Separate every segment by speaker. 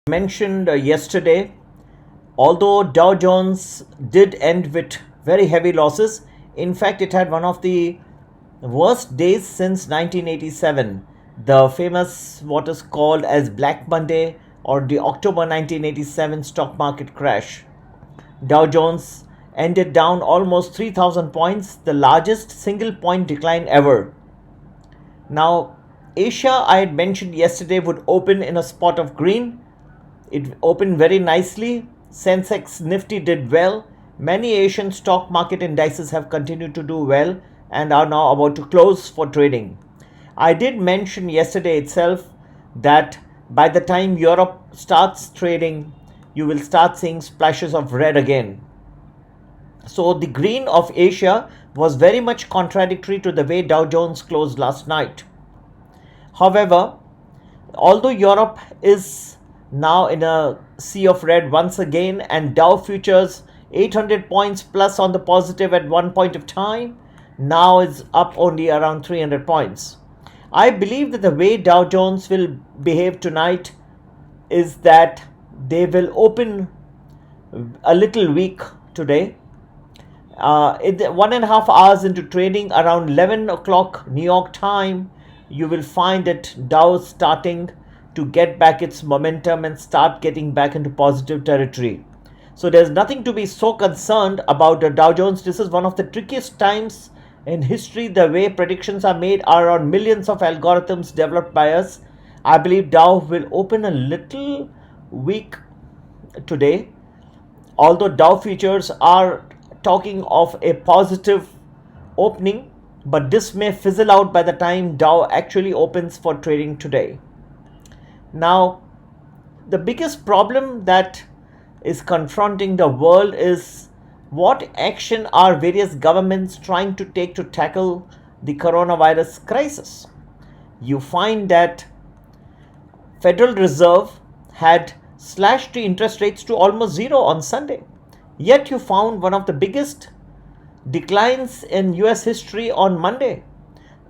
Speaker 1: Mentioned yesterday, although Dow Jones did end with very heavy losses, in fact it had one of the worst days since 1987, the famous what is called as Black Monday or the October 1987 stock market crash. Dow Jones ended down almost 3,000 points, the largest single point decline ever. Now, Asia, I had mentioned yesterday, would open in a spot of green. It opened very nicely. SENSEX NIFTY did well. Many Asian stock market indices have continued to do well and are now about to close for trading. I did mention yesterday itself that by the time Europe starts trading, you will start seeing splashes of red again. So the green of Asia was very much contradictory to the way Dow Jones closed last night. However, although Europe is now in a sea of red once again and Dow futures 800 points plus on the positive at one point of time, now is up only around 300 points. I believe that the way Dow Jones will behave tonight is that they will open a little weak today. 1.5 hours into trading, around 11 o'clock New York time, you will find that Dow starting to get back its momentum and start getting back into positive territory. So there's nothing to be so concerned about the Dow Jones. This is one of the trickiest times in history. The way predictions are made are on millions of algorithms developed by us. I believe Dow will open a little weak today, although Dow futures are talking of a positive opening, but this may fizzle out by the time Dow actually opens for trading today. Now, the biggest problem that is confronting the world is what action are various governments trying to take to tackle the coronavirus crisis. You find that Federal Reserve had slashed the interest rates to almost zero on Sunday. Yet you found one of the biggest declines in US history on Monday.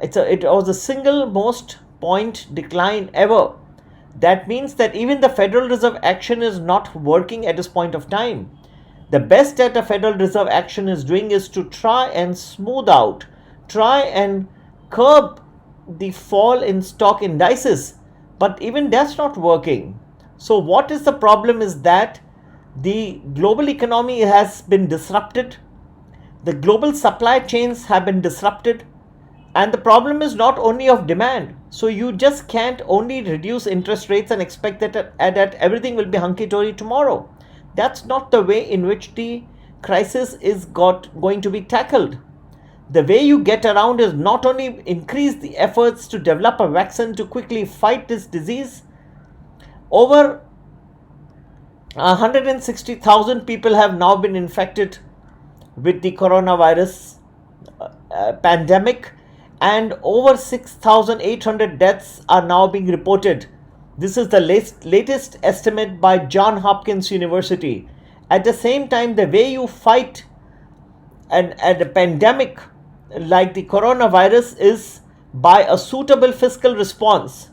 Speaker 1: It was the single most point decline ever. That means that even the Federal Reserve action is not working at this point of time. The best that the Federal Reserve action is doing is to try and smooth out, try and curb the fall in stock indices. But even that's not working. So what is the problem is that the global economy has been disrupted. The global supply chains have been disrupted. And the problem is not only of demand. So you just can't only reduce interest rates and expect that everything will be hunky-dory tomorrow. That's not the way in which the crisis is going to be tackled. The way you get around is not only increase the efforts to develop a vaccine to quickly fight this disease. Over 160,000 people have now been infected with the coronavirus pandemic, and over 6,800 deaths are now being reported. This is the latest estimate by Johns Hopkins University. At the same time, the way you fight a pandemic like the coronavirus is by a suitable fiscal response.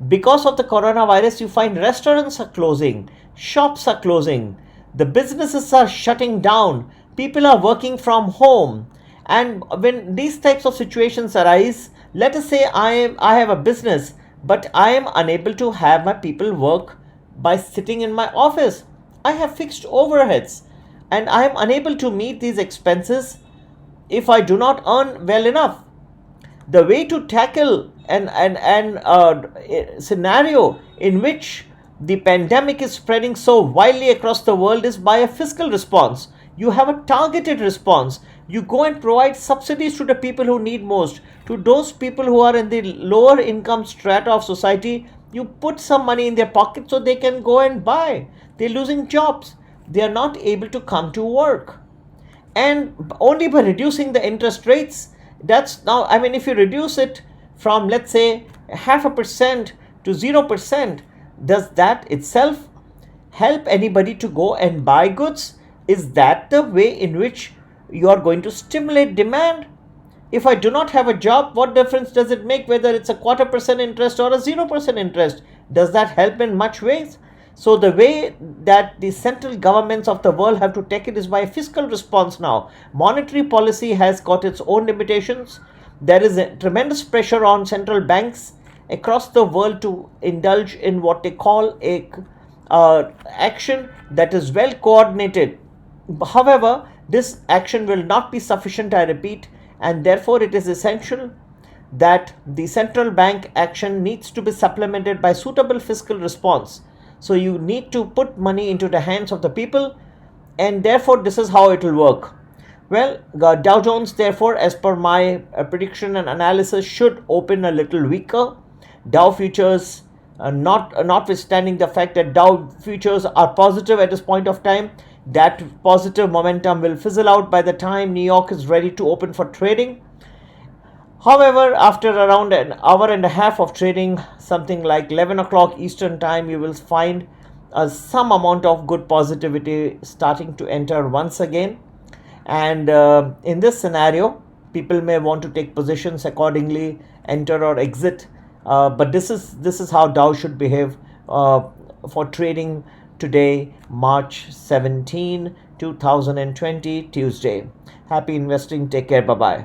Speaker 1: Because of the coronavirus, you find restaurants are closing, shops are closing, the businesses are shutting down, people are working from home. And when these types of situations arise, let us say I have a business, but I am unable to have my people work by sitting in my office. I have fixed overheads and I am unable to meet these expenses if I do not earn well enough. The way to tackle a scenario in which the pandemic is spreading so widely across the world is by a fiscal response. You have a targeted response. You go and provide subsidies to the people who need most. To those people who are in the lower income strata of society, you put some money in their pocket so they can go and buy. They're losing jobs. They are not able to come to work. And only by reducing the interest rates, that's now, if you reduce it from, let's say, 0.5% to 0%, does that itself help anybody to go and buy goods? Is that the way in which you are going to stimulate demand? If I do not have a job, what difference does it make whether it's a 0.25% interest or a 0% interest? Does that help in much ways? So the way that the central governments of the world have to take it is by fiscal response now. Monetary policy has got its own limitations. There is a tremendous pressure on central banks across the world to indulge in what they call a action that is well coordinated. However, this action will not be sufficient, I repeat, and therefore it is essential that the central bank action needs to be supplemented by suitable fiscal response. So you need to put money into the hands of the people, and therefore this is how it will work. Well, Dow Jones, therefore, as per my prediction and analysis, should open a little weaker. Dow futures, notwithstanding the fact that Dow futures are positive at this point of time, that positive momentum will fizzle out by the time New York is ready to open for trading. However, after around an hour and a half of trading, something like 11 o'clock Eastern time, you will find some amount of good positivity starting to enter once again. And in this scenario, people may want to take positions accordingly, enter or exit. But this is how Dow should behave for trading today, March 17, 2020, Tuesday. Happy investing. Take care. Bye-bye.